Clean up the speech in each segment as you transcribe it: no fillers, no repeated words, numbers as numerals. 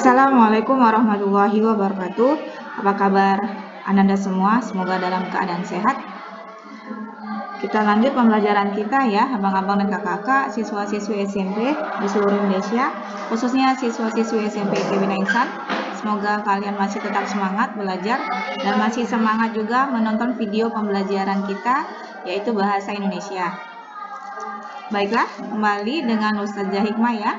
Assalamualaikum warahmatullahi wabarakatuh. Apa kabar Ananda semua? Semoga dalam keadaan sehat. Kita lanjut pembelajaran kita ya, abang-abang dan kakak-kakak, siswa-siswi SMP di seluruh Indonesia, khususnya siswa-siswi SMP ITB Insan. Semoga kalian masih tetap semangat belajar dan masih semangat juga menonton video pembelajaran kita, yaitu bahasa Indonesia. Baiklah, kembali dengan Ustazah Hikmah ya.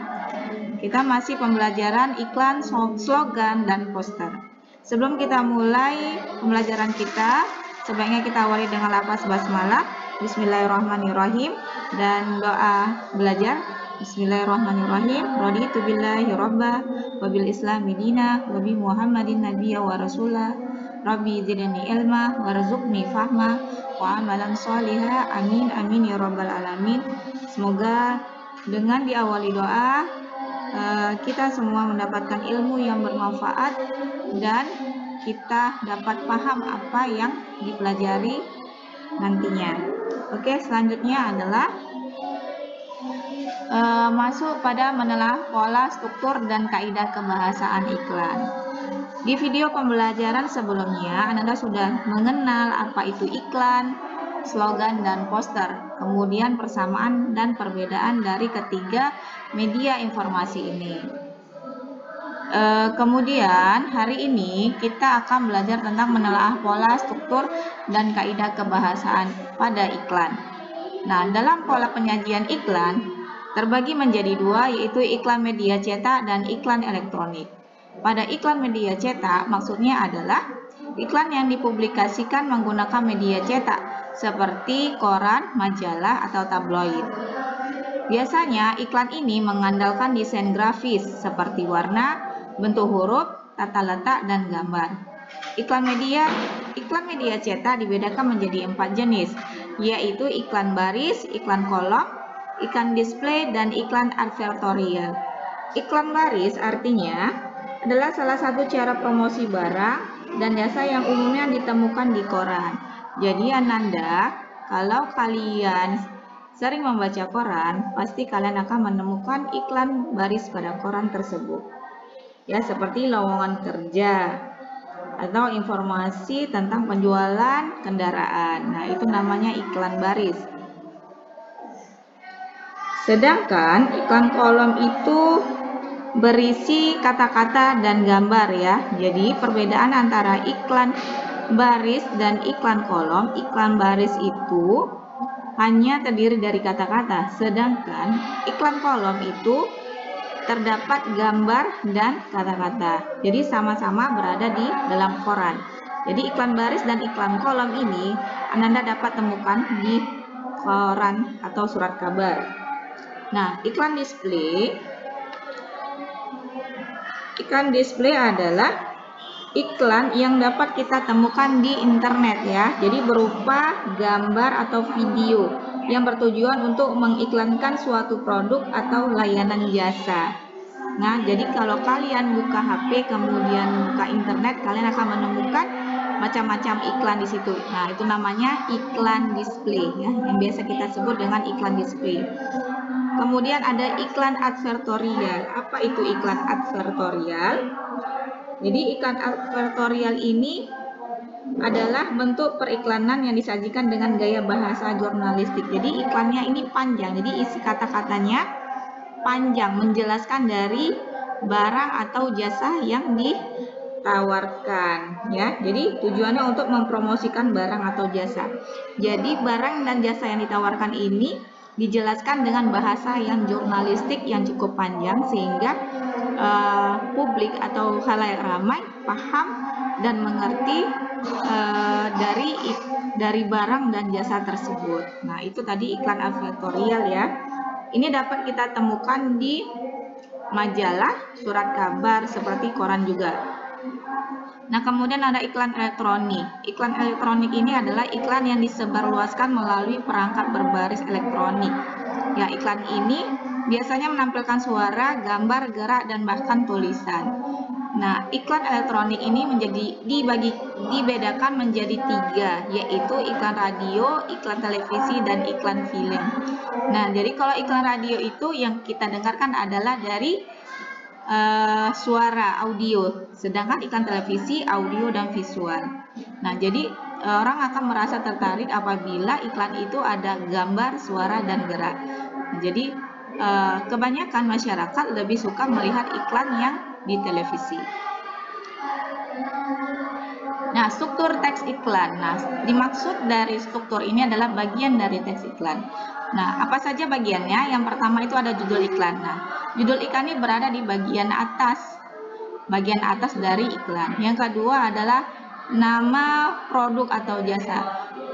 Kita masih pembelajaran iklan, slogan, dan poster. Sebelum kita mulai pembelajaran kita, sebaiknya kita awali dengan lafaz basmalah, Bismillahirrahmanirrahim, dan doa belajar. Bismillahirrahmanirrahim. Raditu billahi robba, wabil islami dina, wabi muhammadin nabiyya wa rasulah. Rabbi zidni ilma, warzuqni fahma, wa amalan sholihah. Amin, amin ya rabbal alamin. Semoga dengan diawali doa, kita semua mendapatkan ilmu yang bermanfaat dan kita dapat paham apa yang dipelajari nantinya. Oke, selanjutnya adalah masuk pada menelah pola, struktur, dan kaidah kebahasaan iklan. Di video pembelajaran sebelumnya, Anda sudah mengenal apa itu iklan, slogan, dan poster. Kemudian persamaan dan perbedaan dari ketiga media informasi ini. Kemudian hari ini kita akan belajar tentang menelaah pola, struktur, dan kaidah kebahasaan pada iklan. Nah, dalam pola penyajian iklan terbagi menjadi dua, yaitu iklan media cetak dan iklan elektronik. Pada iklan media cetak maksudnya adalah iklan yang dipublikasikan menggunakan media cetak seperti koran, majalah, atau tabloid. Biasanya iklan ini mengandalkan desain grafis seperti warna, bentuk huruf, tata letak, dan gambar. Iklan media cetak dibedakan menjadi 4 jenis, yaitu iklan baris, iklan kolom, iklan display, dan iklan advertorial. Iklan baris artinya adalah salah satu cara promosi barang dan jasa yang umumnya ditemukan di koran. Jadi Ananda, kalau kalian sering membaca koran, pasti kalian akan menemukan iklan baris pada koran tersebut. Ya, seperti lowongan kerja atau informasi tentang penjualan kendaraan. Nah, itu namanya iklan baris. Sedangkan iklan kolom itu berisi kata-kata dan gambar ya. Jadi perbedaan antara iklan baris dan iklan kolom, iklan baris itu hanya terdiri dari kata-kata, sedangkan iklan kolom itu terdapat gambar dan kata-kata. Jadi sama-sama berada di dalam koran. Jadi iklan baris dan iklan kolom ini Anda dapat temukan di koran atau surat kabar. Nah, iklan display adalah iklan yang dapat kita temukan di internet ya. Jadi berupa gambar atau video yang bertujuan untuk mengiklankan suatu produk atau layanan jasa. Nah, jadi kalau kalian buka HP kemudian buka internet, kalian akan menemukan macam-macam iklan di situ. Nah, itu namanya iklan display ya, yang biasa kita sebut dengan iklan display. Kemudian ada iklan advertorial. Apa itu iklan advertorial? Jadi iklan advertorial ini adalah bentuk periklanan yang disajikan dengan gaya bahasa jurnalistik. Jadi iklannya ini panjang, jadi isi kata-katanya panjang, menjelaskan dari barang atau jasa yang ditawarkan ya. Jadi tujuannya untuk mempromosikan barang atau jasa. Jadi barang dan jasa yang ditawarkan ini dijelaskan dengan bahasa yang jurnalistik yang cukup panjang sehingga publik atau khalayak ramai paham dan mengerti dari barang dan jasa tersebut. Nah, itu tadi iklan advertorial ya. Ini dapat kita temukan di majalah, surat kabar seperti koran juga. Nah, kemudian ada iklan elektronik. Iklan elektronik ini adalah iklan yang disebarluaskan melalui perangkat berbaris elektronik. Ya, iklan ini biasanya menampilkan suara, gambar, gerak, dan bahkan tulisan. Nah, iklan elektronik ini dibedakan menjadi 3, yaitu iklan radio, iklan televisi, dan iklan film. Nah, jadi kalau iklan radio itu yang kita dengarkan adalah dari suara, audio, sedangkan iklan televisi audio dan visual. Nah, jadi orang akan merasa tertarik apabila iklan itu ada gambar, suara, dan gerak. Nah, jadi kebanyakan masyarakat lebih suka melihat iklan yang di televisi. Nah, struktur teks iklan. Nah, dimaksud dari struktur ini adalah bagian dari teks iklan. Nah, apa saja bagiannya? Yang pertama itu ada judul iklan. Nah, judul iklan ini berada di bagian atas dari iklan. Yang kedua adalah nama produk atau jasa.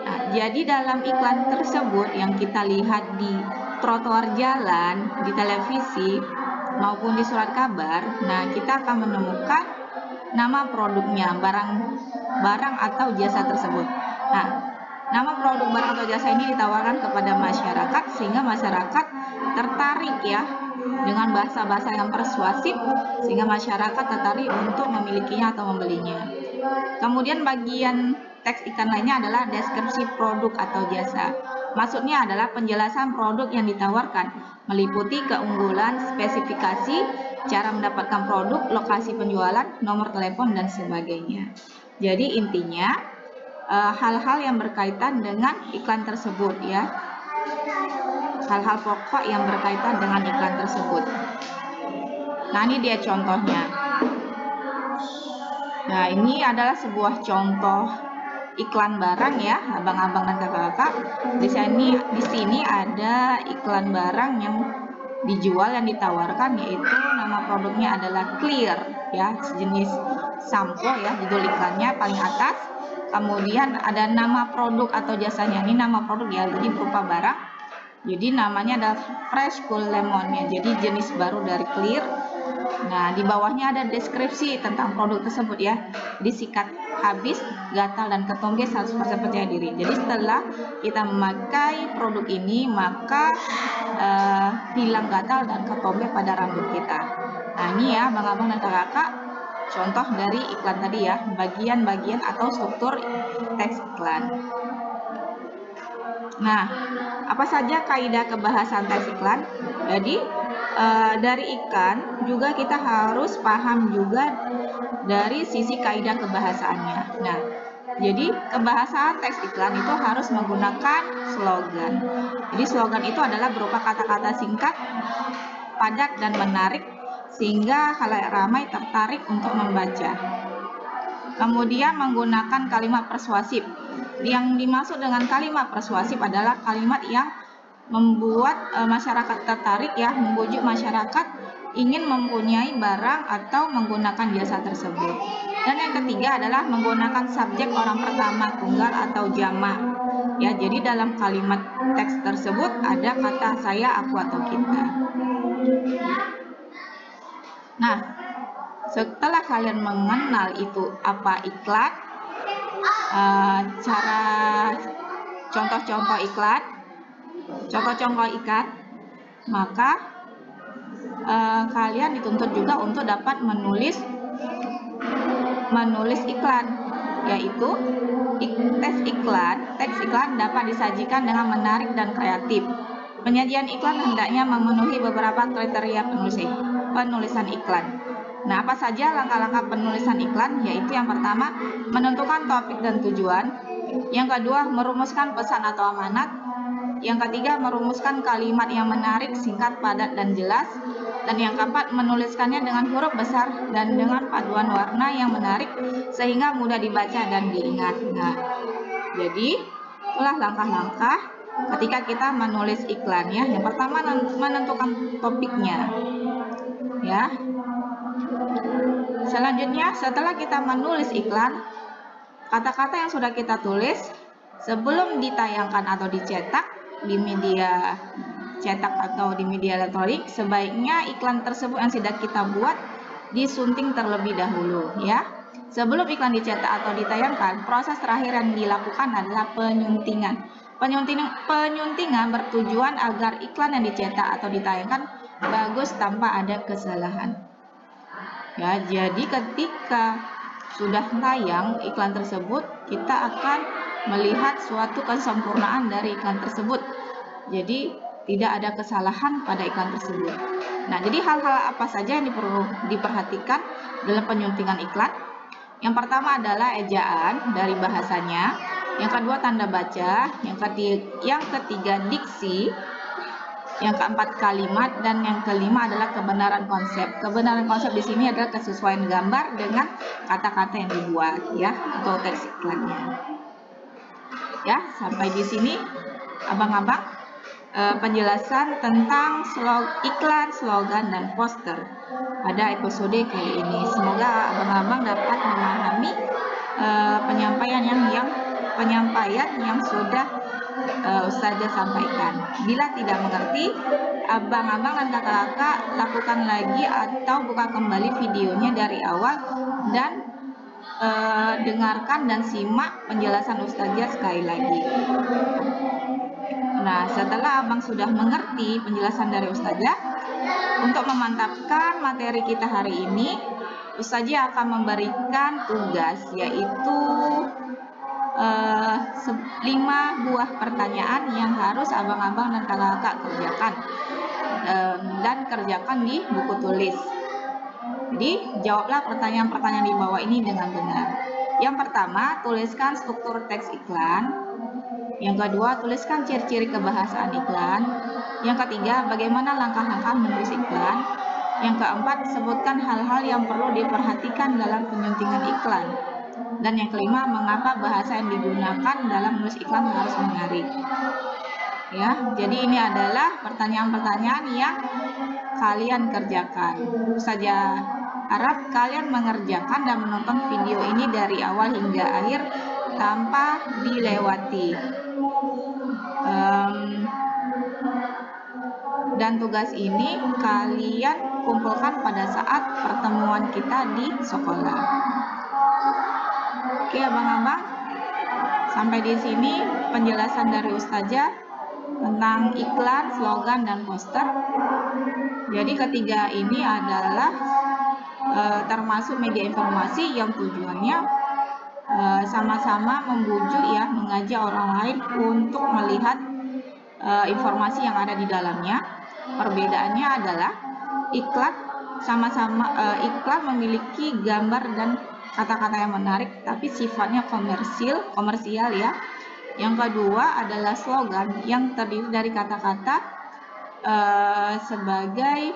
Nah, jadi dalam iklan tersebut yang kita lihat di trotoar jalan, di televisi, maupun di surat kabar, nah kita akan menemukan nama produknya, barang atau jasa tersebut. Nah, nama produk, barang atau jasa ini ditawarkan kepada masyarakat sehingga masyarakat tertarik ya dengan bahasa-bahasa yang persuasif sehingga masyarakat tertarik untuk memilikinya atau membelinya. Kemudian bagian teks iklan lainnya adalah deskripsi produk atau jasa. Maksudnya adalah penjelasan produk yang ditawarkan, meliputi keunggulan, spesifikasi, cara mendapatkan produk, lokasi penjualan, nomor telepon, dan sebagainya. Jadi intinya hal-hal yang berkaitan dengan iklan tersebut ya. Hal-hal pokok yang berkaitan dengan iklan tersebut. Nah, ini dia contohnya. Nah, ini adalah sebuah contoh iklan barang ya, abang-abang dan kakak-kakak. Di sini ada iklan barang yang dijual, yang ditawarkan, yaitu nama produknya adalah Clear ya, sejenis sampo ya, judul iklannya paling atas. Kemudian ada nama produk atau jasanya. Ini nama produk ya, jadi berupa barang. Jadi namanya adalah Fresh Cool Lemon ya, jadi jenis baru dari Clear. Nah, di bawahnya ada deskripsi tentang produk tersebut ya. Disikat habis, gatal, dan ketombe 100% percaya diri. Jadi setelah kita memakai produk ini, maka hilang gatal dan ketombe pada rambut kita. Nah, ini ya abang-abang dan kakak, contoh dari iklan tadi ya, bagian-bagian atau struktur teks iklan. Nah, apa saja kaidah kebahasan teks iklan? Jadi dari iklan juga kita harus paham juga dari sisi kaidah kebahasaannya. Nah, jadi kebahasaan teks iklan itu harus menggunakan slogan. Jadi slogan itu adalah berupa kata-kata singkat, padat, dan menarik sehingga khalayak ramai tertarik untuk membaca. Kemudian menggunakan kalimat persuasif. Yang dimaksud dengan kalimat persuasif adalah kalimat yang membuat masyarakat tertarik ya, membujuk masyarakat ingin mempunyai barang atau menggunakan jasa tersebut. Dan yang ketiga adalah menggunakan subjek orang pertama, tunggal, atau jamak. Ya, jadi dalam kalimat teks tersebut ada kata saya, aku, atau kita. Nah, setelah kalian mengenal itu apa iklan, cara contoh-contoh iklan, maka kalian dituntut juga untuk dapat menulis iklan, yaitu teks iklan dapat disajikan dengan menarik dan kreatif. Penyajian iklan hendaknya memenuhi beberapa kriteria penulisan iklan. Nah, apa saja langkah-langkah penulisan iklan? Yaitu yang pertama, menentukan topik dan tujuan. Yang kedua, merumuskan pesan atau amanat. Yang ketiga, merumuskan kalimat yang menarik, singkat, padat, dan jelas. Dan yang keempat, menuliskannya dengan huruf besar dan dengan paduan warna yang menarik sehingga mudah dibaca dan diingat. Nah, jadi itulah langkah-langkah ketika kita menulis iklan ya. Yang pertama, menentukan topiknya. Ya. Selanjutnya, setelah kita menulis iklan, kata-kata yang sudah kita tulis sebelum ditayangkan atau dicetak di media cetak atau di media elektronik, sebaiknya iklan tersebut yang sudah kita buat disunting terlebih dahulu ya. Sebelum iklan dicetak atau ditayangkan, proses terakhir yang dilakukan adalah penyuntingan. Penyuntingan bertujuan agar iklan yang dicetak atau ditayangkan bagus tanpa ada kesalahan. Ya, jadi ketika sudah tayang iklan tersebut, kita akan melihat suatu kesempurnaan dari iklan tersebut. Jadi tidak ada kesalahan pada iklan tersebut. Nah, jadi hal-hal apa saja yang perlu diperhatikan dalam penyuntingan iklan? Yang pertama adalah ejaan dari bahasanya, yang kedua tanda baca, yang ketiga diksi, yang keempat kalimat, dan yang kelima adalah kebenaran konsep. Kebenaran konsep di sini adalah kesesuaian gambar dengan kata-kata yang dibuat ya, atau teks iklannya. Ya, sampai di sini abang-abang penjelasan tentang iklan, slogan, dan poster pada episode kali ini. Semoga abang-abang dapat memahami penyampaian yang sudah Ustazah sampaikan. Bila tidak mengerti, abang-abang dan kakak-kakak lakukan lagi atau buka kembali videonya dari awal dan dengarkan dan simak penjelasan Ustazah sekali lagi. Nah, setelah abang sudah mengerti penjelasan dari Ustazah, untuk memantapkan materi kita hari ini, Ustazah akan memberikan tugas, yaitu 5 buah pertanyaan yang harus abang-abang dan kakak-kakak kerjakan, dan kerjakan di buku tulis. Jadi, jawablah pertanyaan-pertanyaan di bawah ini dengan benar. Yang pertama, tuliskan struktur teks iklan. Yang kedua, tuliskan ciri-ciri kebahasaan iklan. Yang ketiga, bagaimana langkah-langkah menulis iklan. Yang keempat, sebutkan hal-hal yang perlu diperhatikan dalam penyuntingan iklan. Dan yang kelima, mengapa bahasa yang digunakan dalam menulis iklan harus menarik. Ya, jadi ini adalah pertanyaan-pertanyaan yang kalian kerjakan. Saja harap kalian mengerjakan dan menonton video ini dari awal hingga akhir tanpa dilewati. Dan tugas ini kalian kumpulkan pada saat pertemuan kita di sekolah. Oke abang-abang, sampai di sini penjelasan dari Ustazah tentang iklan, slogan, dan poster. Jadi ketiga ini adalah termasuk media informasi yang tujuannya sama-sama membujuk ya, mengajak orang lain untuk melihat informasi yang ada di dalamnya. Perbedaannya adalah iklan iklan memiliki gambar dan kata-kata yang menarik, tapi sifatnya komersial ya. Yang kedua adalah slogan yang terdiri dari kata-kata sebagai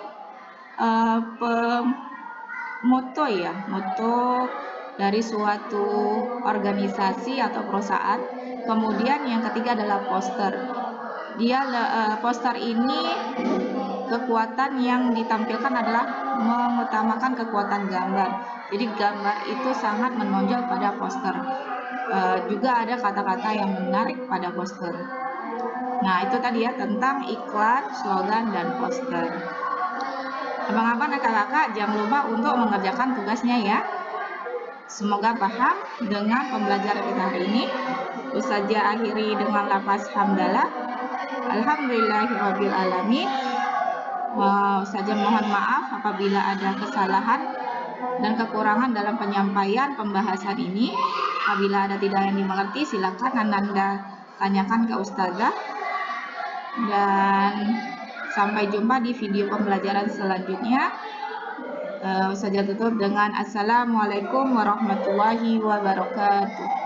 moto ya, moto dari suatu organisasi atau perusahaan. Kemudian yang ketiga adalah poster. Poster ini kekuatan yang ditampilkan adalah mengutamakan kekuatan gambar. Jadi gambar itu sangat menonjol pada poster. Juga ada kata-kata yang menarik pada poster. Nah, itu tadi ya tentang iklan, slogan, dan poster. Abang-abang dan kakak-kakak jangan lupa untuk mengerjakan tugasnya ya. Semoga paham dengan pembelajaran kita hari ini. Ustazah akhiri dengan lafaz hamdalah. Alhamdulillahirabbil alamin. Ustazah mohon maaf apabila ada kesalahan dan kekurangan dalam penyampaian pembahasan ini. Apabila ada tidak yang dimengerti, silakan Anda tanyakan ke Ustazah. Dan sampai jumpa di video pembelajaran selanjutnya. Ustazah tutup dengan Assalamualaikum warahmatullahi wabarakatuh.